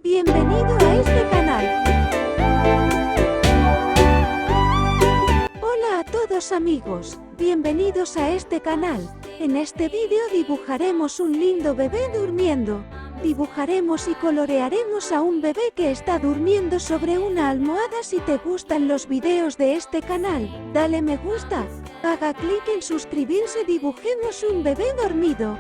Bienvenido a este canal. Hola a todos amigos, bienvenidos a este canal. En este vídeo dibujaremos un lindo bebé durmiendo. Dibujaremos y colorearemos a un bebé que está durmiendo sobre una almohada. Si te gustan los videos de este canal, dale me gusta. Haga clic en suscribirse. Dibujemos un bebé dormido.